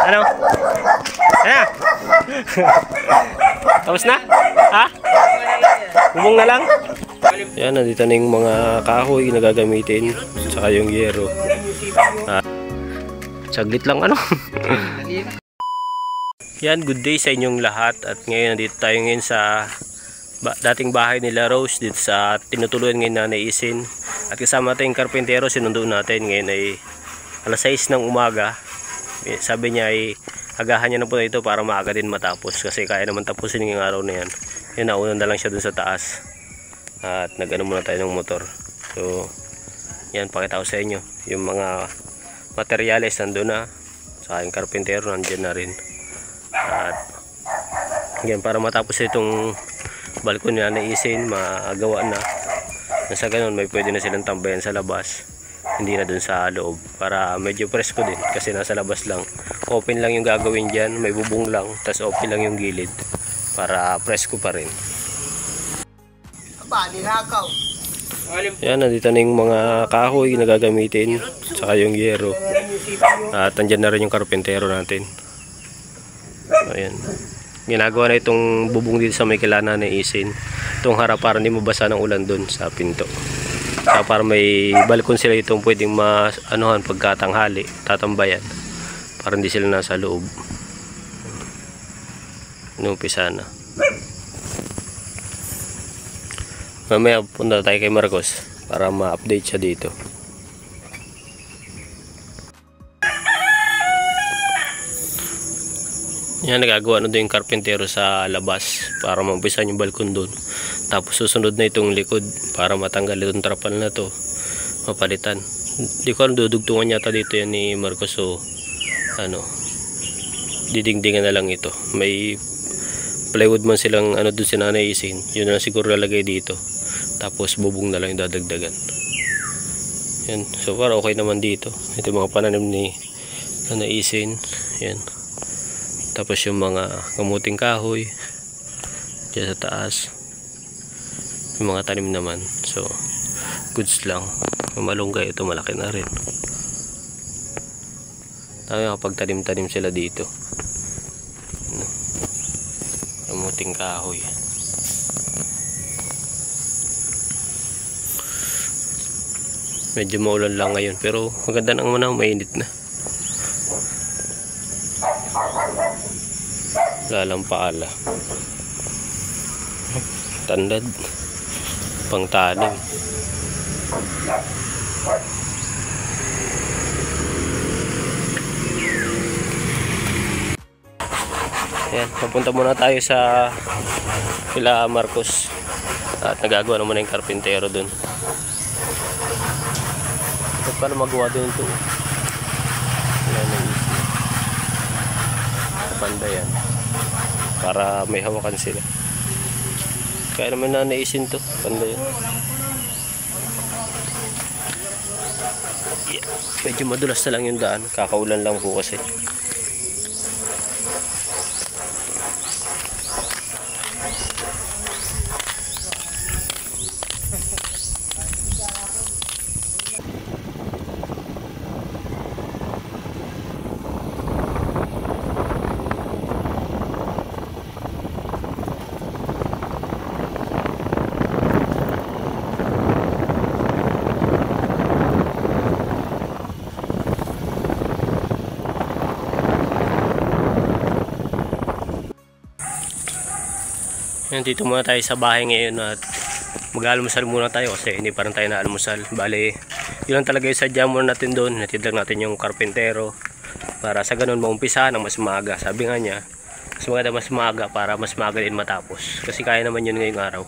Ano? Ano? Tapos na? Ha? Bubong na lang? Yan, nandito na yung mga kahoy na gagamitin. Tsaka yung yero. Saglit lang ano? Yan, good day sa inyong lahat. At ngayon, nandito tayo ngayon sa dating bahay nila Rose. Dito sa tinutuluyan ngayon na Nanay Isin. At kasama natin yung karpentero, sinundo natin. Ngayon ay alas 6 ng umaga. Sabi niya ay agahan niya na po na ito para maaga din matapos. Kasi kaya naman tapusin yung araw na yan. Yan, nauna na lang siya dun sa taas. At nag-ano muna tayo ng motor. So, yan, pakita ko sa inyo. Yung mga materyales nandun na. Saka yung karpentero nandyan na rin. At yan, para matapos itong balkon na Nanay Isin, magawa na. Nasa ganun, may pwede na silang tambayan sa labas. Hindi na dun sa loob. Para medyo presko din. Kasi nasa labas lang. Open lang yung gagawin dyan. May bubong lang. Tapos open lang yung gilid. Para presko pa rin. Yan, nandito na yung mga kahoy na gagamitin. Tsaka yung yero. At andyan na rin yung karpentero natin. Ayan. Ginagawa na itong bubong dito sa may kila Nanay Isin. Itong harap para hindi mabasa ng ulan dun sa pinto. Saka para may balkon sila itong pwedeng anuhan pagkatanghali, tatambayan. Para hindi sila nasa loob. Inumpisa na. Mamaya punta tayo kay Marcos para ma-update siya dito. Yan, nagagawa na doon yung karpentero sa labas para maumpisan yung balkon doon. Tapos susunod na itong likod para matanggal itong trapal na to, mapalitan. Di ko alam, dudugtungan yata dito yan ni Marcos. So ano, didingdingan na lang ito. May plywood man silang ano doon si Nanay Isin, yun na siguro lalagay dito. Tapos bubong na lang yung dadagdagan. Yan, so far okay naman dito. Ito yung mga pananim ni Nanay Isin. Yan. Tapos yung mga kamuting kahoy dyan sa taas, yung mga tanim naman. So goods lang. Malunggay ito, malaki na rin. Tayo kapag tanim-tanim sila dito. Kamuting kahoy. Medyo maulan lang ngayon, pero maganda nang mainit na. Lalampaala. Tandad. Pangtanim. Ayan, papunta muna tayo sa kila Marcos. At nagagawa naman yung karpentero dun. Ito pala magawa din ito. Pandayan. Para may hawakan sila. Kaya naman Nanay Isin to, pandayan. Yeah. Medyo madulas na lang yung daan. Kakaulan lang po kasi. Yan, dito muna tayo sa bahay ngayon at mag-almusal muna tayo kasi hindi pa rin tayo na-almusal. Bale, yun lang talaga yung sadya muna natin doon. Natidlag natin yung karpentero para sa ganun maumpisa ng mas maaga. Sabi nga niya, mas maganda mas maaga para mas maaga din matapos. Kasi kaya naman yun ngayong araw.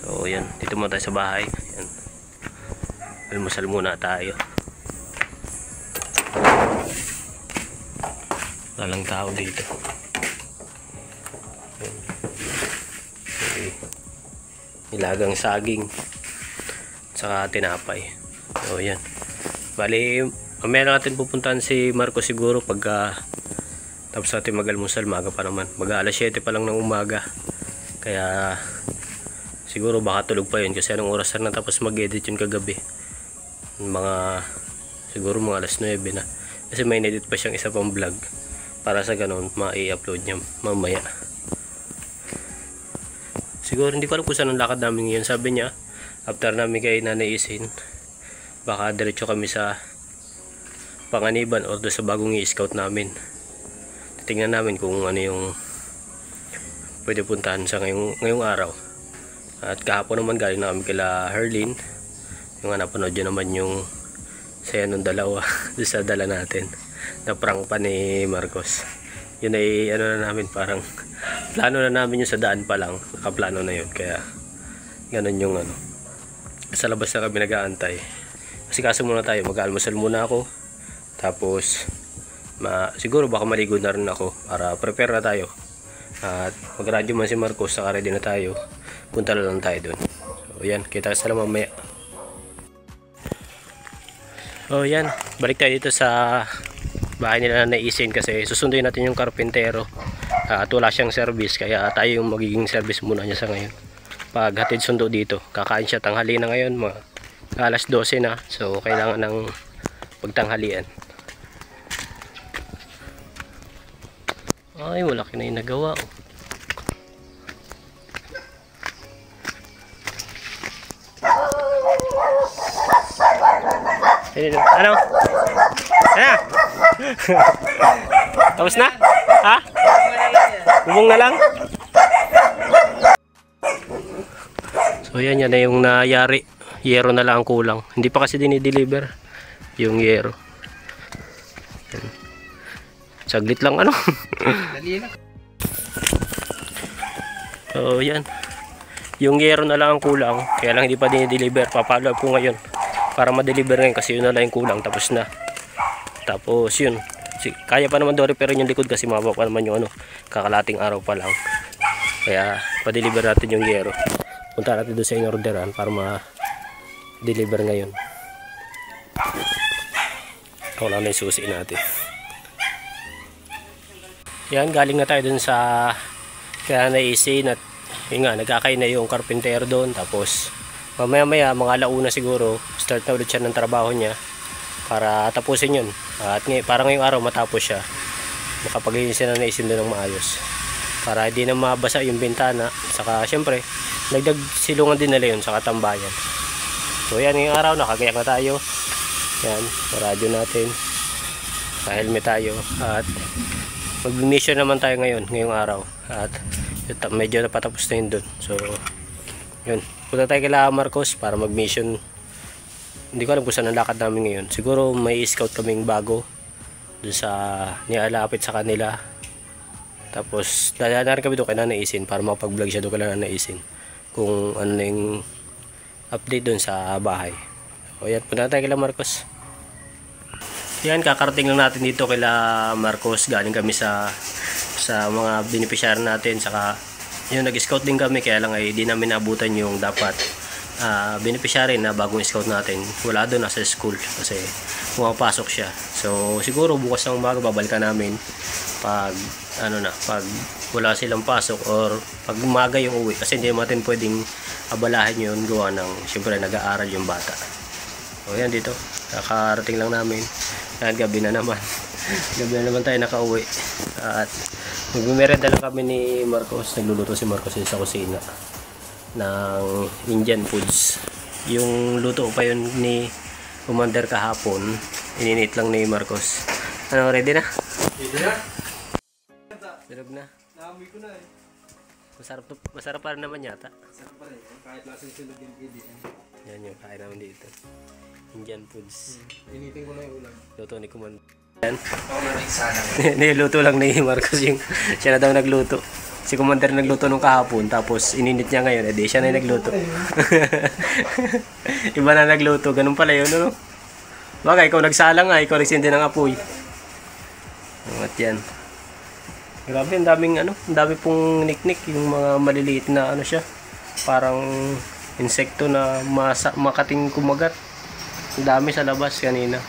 So yan, dito muna tayo sa bahay. Yan. Almusal muna tayo. Walang tao dito. Nilagang saging saka tinapay. So yan. Bali, mamaya natin pupuntahan si Marcos siguro pagka tapos natin mag-almusal. Maga pa naman, mag-alas 7 pa lang ng umaga. Kaya siguro baka tulog pa yun kasi anong oras na tapos mag-edit yun kagabi. Mga siguro mga alas 9 na. Kasi may edit pa siyang isa pang vlog. para sa ganun ma-i-upload niya mamaya. Siguro hindi ko alam kung saan ang lakad namin ngayon. Sabi niya after namin kay Nanay Isin, baka diretso kami sa Panganiban or doon sa bagong i-scout namin. Titingnan namin kung ano yung pwede puntahan sa ngayong araw. At kahapon naman galing na kami kila Herlin. Yung napanood yun naman yung saya nung dalawa doon sa dala natin na prank pa ni Marcos. Yun ay ano na namin, parang plano na namin yung sa daan pa lang, nakaplano na yun, kaya ganun yung ano. Sa labas na kami nag-aantay kasi kaso muna tayo, mag-almusal muna ako, tapos siguro baka maligo na rin ako para prepare na tayo at mag-radyo man si Marcos, saka ready na tayo, punta na lang tayo dun. So yan, kita sa lang mamaya. So yan, balik tayo dito sa bahay nila na Isin kasi susunduin natin yung karpintero at wala siyang service, kaya tayo yung magiging service muna niya sa ngayon. Pag hatid sundo dito, kakain siya tanghali na ngayon, alas 12 na, so kailangan ng pagtanghalian. Ay, malaki na yung nagawa oh. Ano? Ano? Tapos na? Ha? Bubong na lang? So yan na yung nayari. Yero na lang ang kulang. Hindi pa kasi dinideliver yung yero. Saglit lang ano. So yan. Yung yero na lang ang kulang. Kaya lang hindi pa dinideliver. Papalo ko ngayon para ma-deliver ngayon kasi yun na lang yung kulang. Tapos na. Tapos yun. Kaya pa naman doon pero yung likod kasi mababa pa naman yung ano, kakalating araw pa lang. Kaya pa-deliver natin yung yero. Punta natin doon sa in-orderan para ma-deliver ngayon. Ito lang na yung susi natin. Yan, galing na tayo doon sa kaya naisin at yun nga, nagkakain na yung karpintero doon. Tapos mamaya mga alauna siguro start na ulit siya ng trabaho niya para tapusin yun. At parang ngayong araw matapos siya, makapag-inis na Isin doon ng maayos para hindi na mabasa yung bintana. Saka syempre nagdag silungan din nila yun sa katambayan. So yan, ngayong araw nakagayak na tayo. Yan, radyo natin, ka-helmet tayo at mag-mission naman tayo ngayong araw. At medyo napatapos na yun doon. So yun, punta tayo kila Marcos para mag-mission. Hindi ko alam kung saan ang lakad namin ngayon. Siguro may scout kaming bago doon sa nialapit sa kanila. Tapos dadaan kami doon kay Nanay Isin para makapag-vlog siya doon kay Nanay Isin kung ano na yung update doon sa bahay. O yan, punta tayo kila Marcos. Yan, kakarating lang natin dito kila Marcos. Galing kami sa mga beneficiary natin. Saka yun, nag-scout din kami, kaya lang ay di namin nabutan yung dapat beneficiary na bagong scout natin. Wala doon, nasa school kasi pumapasok siya. So siguro bukas ng umaga babalikan namin pag pag wala silang pasok or pag umaga yung uwi, kasi hindi natin pwedeng abalahin yun, gawa ng syempre nag-aaral yung bata. So yan, dito nakarating lang namin at gabi na naman. Gabi na naman tayo nakauwi at magmemerenda lang kami ni Marcos. Nagluluto si Marcos sa kusina ng Indian foods. Yung luto pa yun ni Commander kahapon, ininit lang ni Marcos. Ano, ready na? Ready na? Silog na? Naamoy ko na eh. Masarap pa rin naman yata. Masarap pa rin, kahit lasang silog yung pwede. Yan yung kain naman dito, Indian foods. Initin ko na yung ulam. Luto ni Commander. Yan. Niluto lang ni Marcos yung siya na daw nagluto. Si Commander nagluto nung kahapon, tapos ininit niya ngayon, edi siya na nagluto. Iba na nagluto, ganun pala yun, no? Baka ikaw nagsalang nga, ikaw nagsindi ng apoy. At yan. Grabe, ang dami pong niknik, yung mga maliliit na ano siya. Parang insekto na makating kumagat. Ang dami sa labas kanina.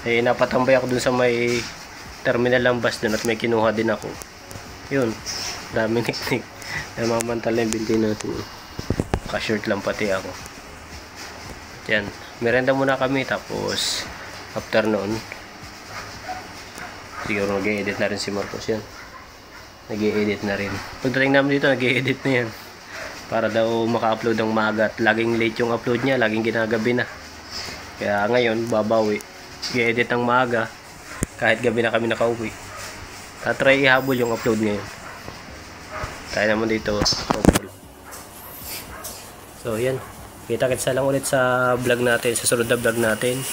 Eh, napatambay ako dun sa may terminal ng bus dun at may kinuha din ako. Yun, dami niknik. Namamantal na yung binti natin. Naka-shirt lang pati ako. Yan, merenda muna kami, tapos after noon Siguro nag-i-edit na rin si Marcos yan. Nag-i-edit na rin. Pagdating namin dito, nag-i-edit na yan. Para daw maka-upload ng maaga. At laging late yung upload niya. Laging ginagabi na. Kaya ngayon, babawi. Nag-i-edit ng maaga. Kahit gabi na kami nakauwi. Tatry ihabol yung upload ngayon. Tayo naman dito. So, yan. Kita-kitsa lang ulit sa vlog natin. Sa sunod na vlog natin.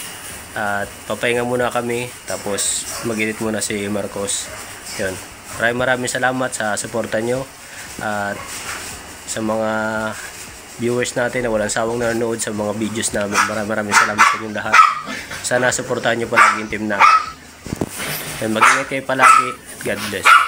At papahinga muna kami. Tapos mag-edit muna si Marcos. Yun. Maraming salamat sa suporta nyo. At sa mga viewers natin na walang sawang nanonood sa mga videos namin. Maraming salamat sa inyong lahat. Sana suportahan nyo palagi yung team namin. Mag-ingat kayo palagi. God bless.